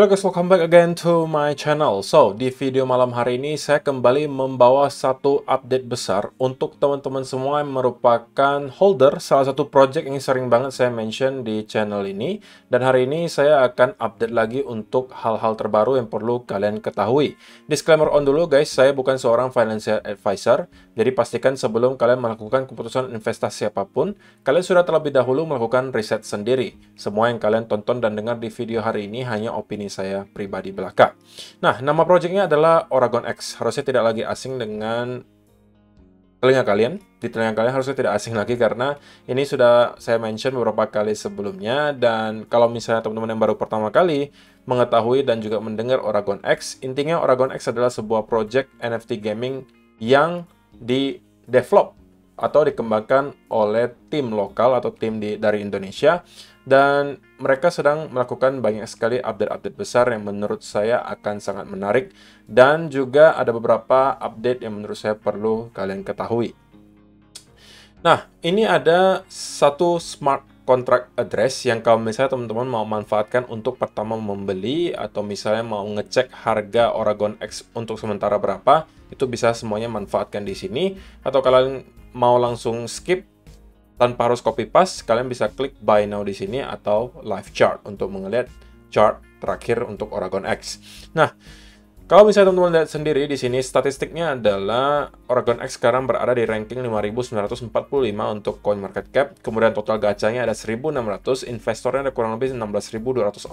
Halo guys, welcome back again to my channel. So, di video malam hari ini saya kembali membawa satu update besar untuk teman-teman semua yang merupakan holder salah satu project yang sering banget saya mention di channel ini. Dan hari ini saya akan update lagi untuk hal-hal terbaru yang perlu kalian ketahui. Disclaimer on dulu guys, saya bukan seorang financial advisor. Jadi pastikan sebelum kalian melakukan keputusan investasi apapun, kalian sudah terlebih dahulu melakukan riset sendiri. Semua yang kalian tonton dan dengar di video hari ini hanya opini saya pribadi belaka. Nah, nama projectnya adalah Oragon X. Harusnya tidak lagi asing dengan telinga kalian. Di telinga kalian harusnya tidak asing lagi karena ini sudah saya mention beberapa kali sebelumnya. Dan kalau misalnya teman-teman yang baru pertama kali mengetahui dan juga mendengar Oragon X, intinya Oragon X adalah sebuah project NFT gaming yang di-develop atau dikembangkan oleh tim lokal atau tim dari Indonesia. Dan mereka sedang melakukan banyak sekali update-update besar yang menurut saya akan sangat menarik. Dan juga ada beberapa update yang menurut saya perlu kalian ketahui. Nah, ini ada satu smart contract address yang kalau misalnya teman-teman mau manfaatkan untuk pertama membeli atau misalnya mau ngecek harga Oragon X untuk sementara berapa, itu bisa semuanya manfaatkan di sini. Atau kalian mau langsung skip tanpa harus copy paste, kalian bisa klik buy now di sini atau live chart untuk melihat chart terakhir untuk Oragon X. Nah, kalau misalnya teman-teman lihat sendiri di sini statistiknya adalah Oragon X sekarang berada di ranking 5.945 untuk coin market cap. Kemudian total gacanya ada 1.600, investornya ada kurang lebih 16.244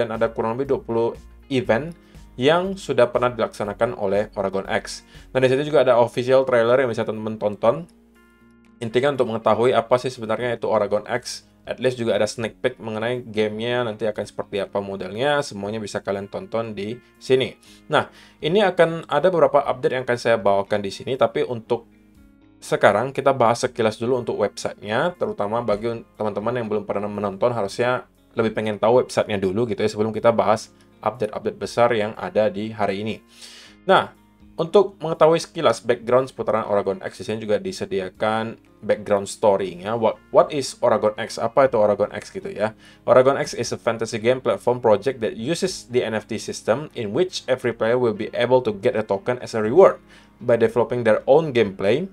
dan ada kurang lebih 20 event yang sudah pernah dilaksanakan oleh Oragon X. Dan di situ juga ada official trailer yang bisa teman-teman tonton. Intinya untuk mengetahui apa sih sebenarnya itu Oragon X, at least juga ada sneak peek mengenai gamenya nanti akan seperti apa modelnya, semuanya bisa kalian tonton di sini. Nah, ini akan ada beberapa update yang akan saya bawakan di sini, tapi untuk sekarang kita bahas sekilas dulu untuk websitenya, terutama bagi teman-teman yang belum pernah menonton harusnya lebih pengen tahu websitenya dulu gitu ya sebelum kita bahas update-update besar yang ada di hari ini. Nah, untuk mengetahui sekilas background seputaran Oragon X, di sini juga disediakan background story-nya. What is Oragon X? Apa itu Oragon X gitu ya? Oragon X is a fantasy game platform project that uses the NFT system in which every player will be able to get a token as a reward by developing their own gameplay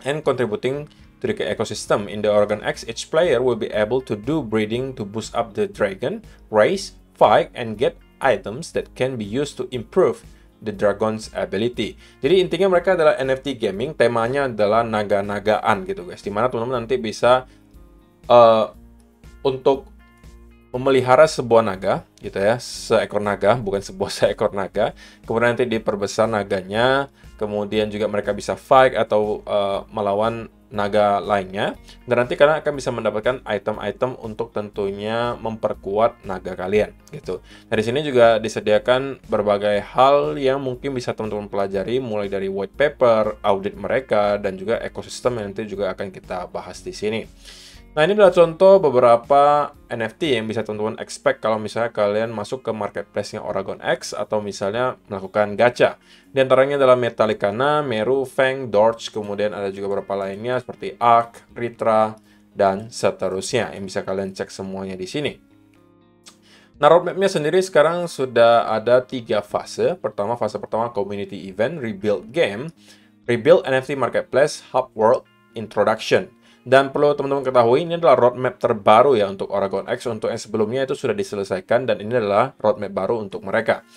and contributing to the ecosystem. In the Oragon X, each player will be able to do breeding to boost up the dragon, race, fight, and get items that can be used to improve the dragon's ability. Jadi intinya mereka adalah NFT gaming, temanya adalah naga-nagaan gitu guys. Dimana teman-teman nanti bisa untuk memelihara sebuah naga gitu ya, seekor naga, bukan sebuah seekor naga. Kemudian nanti diperbesar naganya, kemudian juga mereka bisa fight atau melawan naga lainnya, dan nanti kalian akan bisa mendapatkan item-item untuk tentunya memperkuat naga kalian gitu. Nah, di sini juga disediakan berbagai hal yang mungkin bisa teman-teman pelajari, mulai dari white paper, audit mereka, dan juga ekosistem yang nanti juga akan kita bahas di sini. Nah, ini adalah contoh beberapa NFT yang bisa teman-teman expect kalau misalnya kalian masuk ke marketplace-nya Oragon X atau misalnya melakukan gacha. Di antaranya adalah Metallicana, Meru, Feng, Dorch, kemudian ada juga beberapa lainnya seperti Ark, Ritra, dan seterusnya yang bisa kalian cek semuanya di sini. Nah, roadmap-nya sendiri sekarang sudah ada 3 fase. Fase pertama community event, rebuild game, rebuild NFT marketplace, hub world, introduction. Dan perlu teman-teman ketahui, ini adalah roadmap terbaru ya untuk Oragon X. Untuk yang sebelumnya itu sudah diselesaikan dan ini adalah roadmap baru untuk mereka.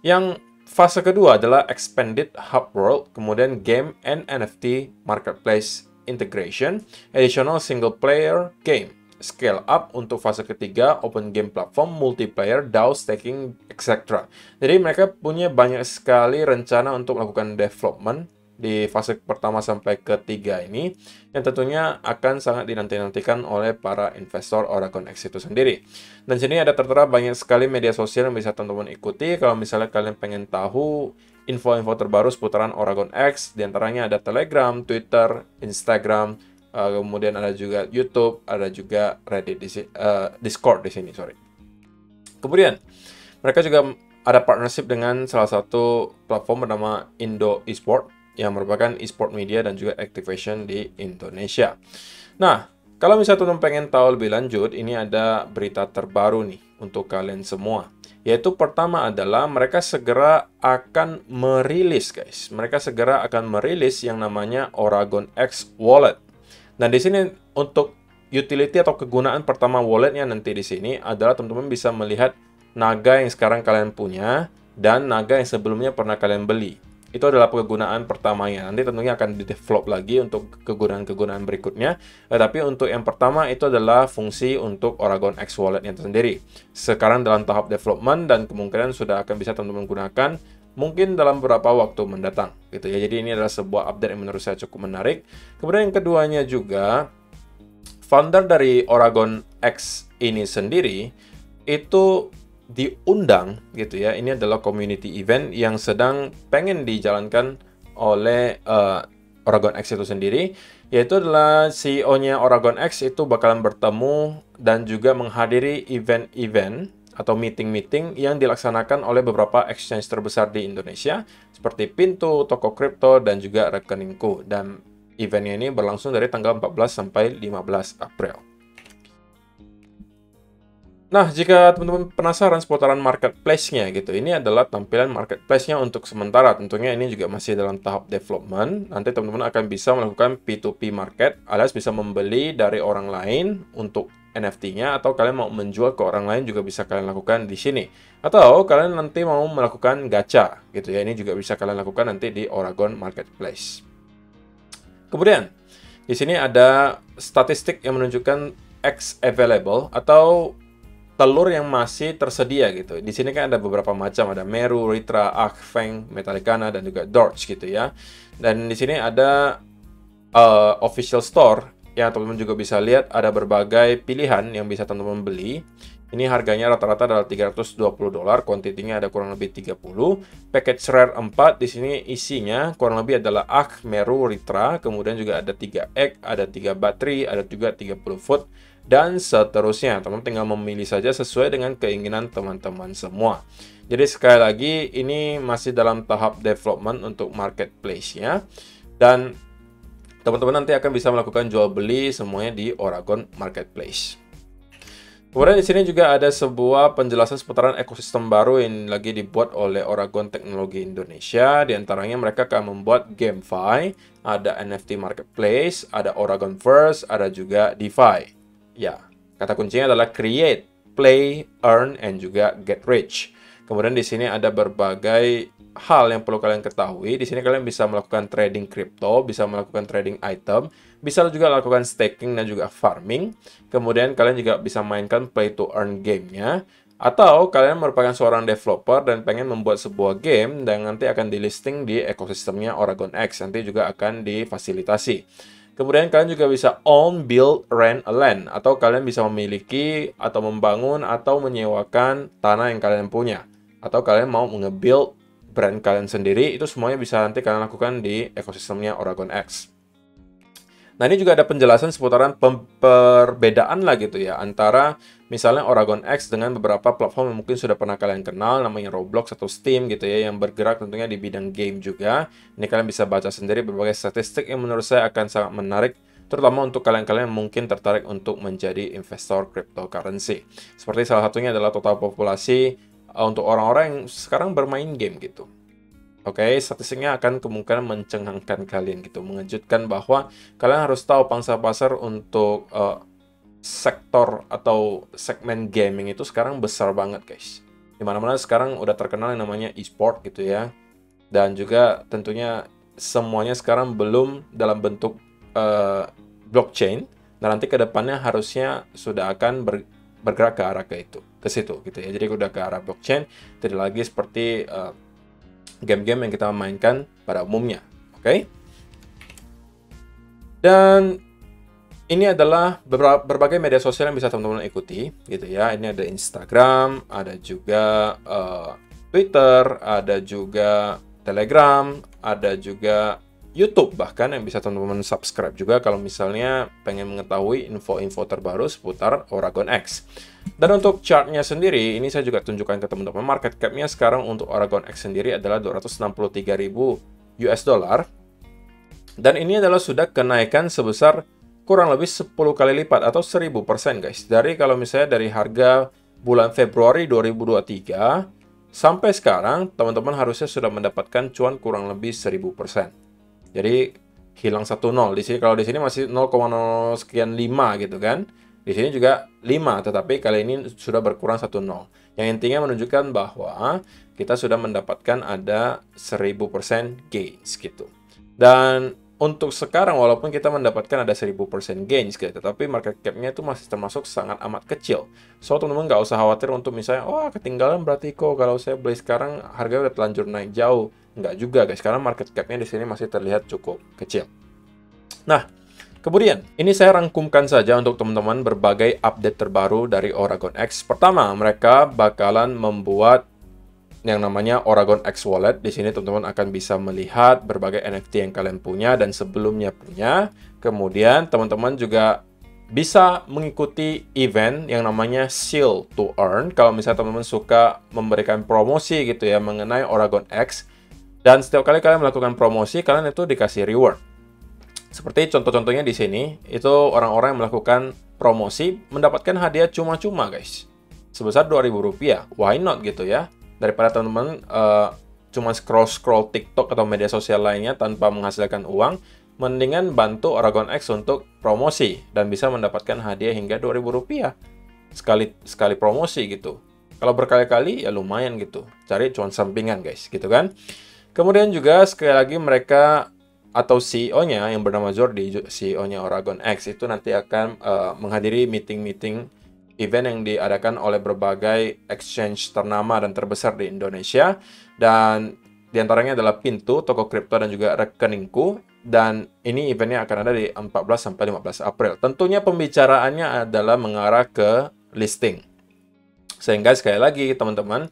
Yang fase kedua adalah expanded hub world, kemudian game and NFT marketplace integration, additional single player game, scale up untuk fase ketiga, open game platform, multiplayer, DAO, staking, etc. Jadi mereka punya banyak sekali rencana untuk melakukan development di fase pertama sampai ketiga ini, yang tentunya akan sangat dinanti-nantikan oleh para investor Oragon X itu sendiri. Dan sini ada tertera banyak sekali media sosial yang bisa teman-teman ikuti kalau misalnya kalian pengen tahu info-info terbaru seputaran Oragon X. Di antaranya ada Telegram, Twitter, Instagram, kemudian ada juga YouTube, ada juga Reddit Discord di sini, sorry. Kemudian mereka juga ada partnership dengan salah satu platform bernama Indo Esport yang merupakan e-sport media dan juga activation di Indonesia. Nah, kalau misalnya teman-teman pengen tahu lebih lanjut, ini ada berita terbaru nih untuk kalian semua. Yaitu pertama adalah mereka segera akan merilis, guys. Mereka segera akan merilis yang namanya Oragon X Wallet. Dan di sini untuk utility atau kegunaan pertama walletnya nanti di sini adalah teman-teman bisa melihat naga yang sekarang kalian punya dan naga yang sebelumnya pernah kalian beli. Itu adalah kegunaan pertamanya. Nanti tentunya akan di-develop lagi untuk kegunaan-kegunaan berikutnya. Tapi untuk yang pertama itu adalah fungsi untuk Oragon X Wallet-nya sendiri. Sekarang dalam tahap development dan kemungkinan sudah akan bisa teman-teman gunakan mungkin dalam beberapa waktu mendatang. Gitu ya. Jadi ini adalah sebuah update yang menurut saya cukup menarik. Kemudian yang keduanya juga, founder dari Oragon X ini sendiri itu diundang gitu ya. Ini adalah community event yang sedang pengen dijalankan oleh Oragon X itu sendiri, yaitu adalah CEO-nya Oragon X itu bakalan bertemu dan juga menghadiri event-event atau meeting-meeting yang dilaksanakan oleh beberapa exchange terbesar di Indonesia seperti Pintu, Toko Kripto, dan juga Rekeningku. Dan eventnya ini berlangsung dari tanggal 14 sampai 15 April. Nah, jika teman-teman penasaran seputaran marketplace-nya gitu, ini adalah tampilan marketplace-nya untuk sementara. Tentunya ini juga masih dalam tahap development. Nanti teman-teman akan bisa melakukan P2P market, alias bisa membeli dari orang lain untuk NFT-nya, atau kalian mau menjual ke orang lain juga bisa kalian lakukan di sini. Atau kalian nanti mau melakukan gacha gitu ya, ini juga bisa kalian lakukan nanti di Oragon Marketplace. Kemudian, di sini ada statistik yang menunjukkan X available atau telur yang masih tersedia gitu. Di sini kan ada beberapa macam, ada Meru, Ritra, Ark, Feng, Metallicana, dan juga Dorch gitu ya. Dan di sini ada official store yang teman-teman juga bisa lihat ada berbagai pilihan yang bisa teman-teman beli. Ini harganya rata-rata adalah $320, kuantitinya ada kurang lebih 30. Package rare 4 di sini isinya kurang lebih adalah Ark, Meru, Ritra, kemudian juga ada 3 egg, ada 3 battery, ada juga 30 foot, dan seterusnya. Teman-teman tinggal memilih saja sesuai dengan keinginan teman-teman semua. Jadi sekali lagi ini masih dalam tahap development untuk marketplace-nya, dan teman-teman nanti akan bisa melakukan jual beli semuanya di Oragon Marketplace. Kemudian di sini juga ada sebuah penjelasan seputaran ekosistem baru yang lagi dibuat oleh Oragon Teknologi Indonesia. Di antaranya mereka akan membuat GameFi, ada NFT Marketplace, ada Oragon First, ada juga DeFi. Ya, kata kuncinya adalah create, play, earn, and juga get rich. Kemudian di sini ada berbagai hal yang perlu kalian ketahui. Di sini kalian bisa melakukan trading kripto, bisa melakukan trading item, bisa juga lakukan staking dan juga farming. Kemudian kalian juga bisa mainkan play to earn gamenya. Atau kalian merupakan seorang developer dan pengen membuat sebuah game dan nanti akan di listing di ekosistemnya Oragon X. Nanti juga akan difasilitasi. Kemudian kalian juga bisa own, build, rent a land. Atau kalian bisa memiliki atau membangun atau menyewakan tanah yang kalian punya. Atau kalian mau nge-build brand kalian sendiri, itu semuanya bisa nanti kalian lakukan di ekosistemnya Oragon X. Nah, ini juga ada penjelasan seputaran perbedaan lah gitu ya, antara misalnya Oragon X dengan beberapa platform yang mungkin sudah pernah kalian kenal, namanya Roblox atau Steam gitu ya, yang bergerak tentunya di bidang game juga. Ini kalian bisa baca sendiri berbagai statistik yang menurut saya akan sangat menarik, terutama untuk kalian-kalian yang mungkin tertarik untuk menjadi investor cryptocurrency. Seperti salah satunya adalah total populasi untuk orang-orang yang sekarang bermain game gitu. Oke, statistiknya akan kemungkinan mencengangkan kalian gitu, mengejutkan bahwa kalian harus tahu pangsa pasar untuk sektor atau segmen gaming itu sekarang besar banget, guys. Dimana-mana sekarang udah terkenal yang namanya e-sport gitu ya, dan juga tentunya semuanya sekarang belum dalam bentuk blockchain. Dan nanti ke depannya harusnya sudah akan bergerak ke arah ke situ gitu ya. Jadi udah ke arah blockchain, tidak lagi seperti game-game yang kita mainkan pada umumnya. Oke. Dan ini adalah berbagai media sosial yang bisa teman-teman ikuti gitu ya. Ini ada Instagram, ada juga Twitter, ada juga Telegram, ada juga YouTube bahkan yang bisa teman-teman subscribe juga kalau misalnya pengen mengetahui info-info terbaru seputar Oragon X. Dan untuk chartnya sendiri, ini saya juga tunjukkan ke teman-teman. Market cap-nya sekarang untuk Oragon X sendiri adalah 263.000 US dollar. Dan ini adalah sudah kenaikan sebesar kurang lebih 10 kali lipat atau 1000% guys. Dari kalau misalnya dari harga bulan Februari 2023, sampai sekarang teman-teman harusnya sudah mendapatkan cuan kurang lebih 1000%. Jadi hilang 1 nol. Di sini kalau di sini masih 0,0 sekian 5 gitu kan. Di sini juga 5, tetapi kali ini sudah berkurang 1 nol. Yang intinya menunjukkan bahwa kita sudah mendapatkan ada 1000% gains gitu. Dan untuk sekarang walaupun kita mendapatkan ada 1000% gains gitu, tetapi market cap-nya itu masih termasuk sangat amat kecil. So, teman-teman nggak usah khawatir untuk misalnya, oh ketinggalan berarti kok kalau saya beli sekarang harganya udah telanjur naik jauh. Nggak juga guys, karena market cap-nya di sini masih terlihat cukup kecil. Nah, kemudian, ini saya rangkumkan saja untuk teman-teman berbagai update terbaru dari Oragon X. Pertama, mereka bakalan membuat yang namanya Oragon X Wallet. Di sini teman-teman akan bisa melihat berbagai NFT yang kalian punya dan sebelumnya punya. Kemudian, teman-teman juga bisa mengikuti event yang namanya Seal to Earn. Kalau misalnya teman-teman suka memberikan promosi gitu ya mengenai Oragon X. Dan setiap kali kalian melakukan promosi, kalian itu dikasih reward. Seperti contoh-contohnya di sini, itu orang-orang yang melakukan promosi mendapatkan hadiah cuma-cuma guys. Sebesar Rp2.000. Why not gitu ya? Daripada teman-teman cuma scroll-scroll TikTok atau media sosial lainnya tanpa menghasilkan uang, mendingan bantu Oragon X untuk promosi dan bisa mendapatkan hadiah hingga Rp2.000 sekali promosi gitu. Kalau berkali-kali ya lumayan gitu. Cari cuan sampingan guys, gitu kan? Kemudian juga sekali lagi mereka atau CEO-nya yang bernama Jordi, CEO-nya Oragon X itu nanti akan menghadiri meeting-meeting event yang diadakan oleh berbagai exchange ternama dan terbesar di Indonesia, dan diantaranya adalah Pintu, toko kripto dan juga Rekeningku, dan ini eventnya akan ada di 14-15 April. Tentunya pembicaraannya adalah mengarah ke listing. Sehingga sekali lagi teman-teman,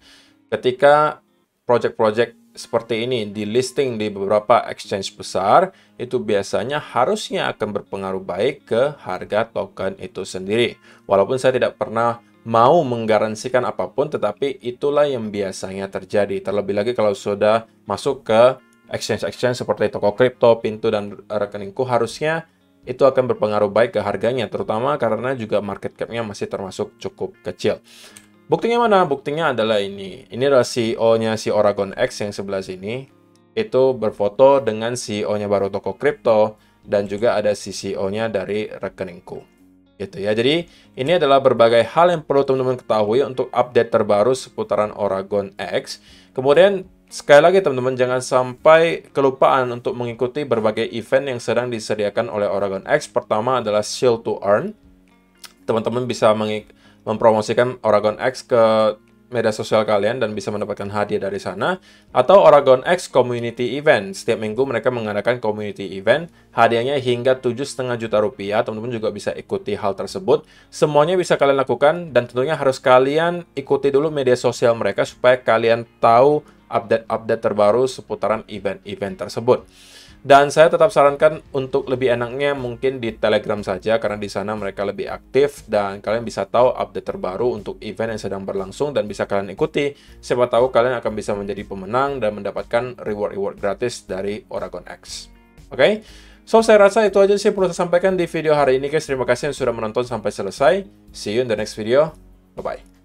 ketika project-project seperti ini di listing di beberapa exchange besar, itu biasanya harusnya akan berpengaruh baik ke harga token itu sendiri. Walaupun saya tidak pernah mau menggaransikan apapun, tetapi itulah yang biasanya terjadi. Terlebih lagi kalau sudah masuk ke exchange-exchange seperti toko kripto, Pintu, dan Rekeningku, harusnya itu akan berpengaruh baik ke harganya, terutama karena juga market cap-nya masih termasuk cukup kecil. Buktinya mana? Buktinya adalah ini. Ini adalah CEO-nya si Oragon X yang sebelah sini. Itu berfoto dengan CEO-nya baru toko kripto dan juga ada si CEO-nya dari Rekeningku. Gitu ya. Jadi ini adalah berbagai hal yang perlu teman-teman ketahui untuk update terbaru seputaran Oragon X. Kemudian sekali lagi teman-teman jangan sampai kelupaan untuk mengikuti berbagai event yang sedang disediakan oleh Oragon X. Pertama adalah Seal to Earn. Teman-teman bisa mempromosikan Oragon X ke media sosial kalian dan bisa mendapatkan hadiah dari sana. Atau Oragon X Community Event. Setiap minggu mereka mengadakan community event. Hadiahnya hingga 7,5 juta rupiah. Teman-teman juga bisa ikuti hal tersebut. Semuanya bisa kalian lakukan dan tentunya harus kalian ikuti dulu media sosial mereka supaya kalian tahu update-update terbaru seputaran event-event tersebut. Dan saya tetap sarankan untuk lebih enaknya mungkin di Telegram saja, karena di sana mereka lebih aktif dan kalian bisa tahu update terbaru untuk event yang sedang berlangsung dan bisa kalian ikuti. Siapa tahu kalian akan bisa menjadi pemenang dan mendapatkan reward-reward gratis dari Oragon X. Oke? So, saya rasa itu aja sih perlu saya sampaikan di video hari ini guys. Terima kasih yang sudah menonton sampai selesai. See you in the next video. Bye-bye.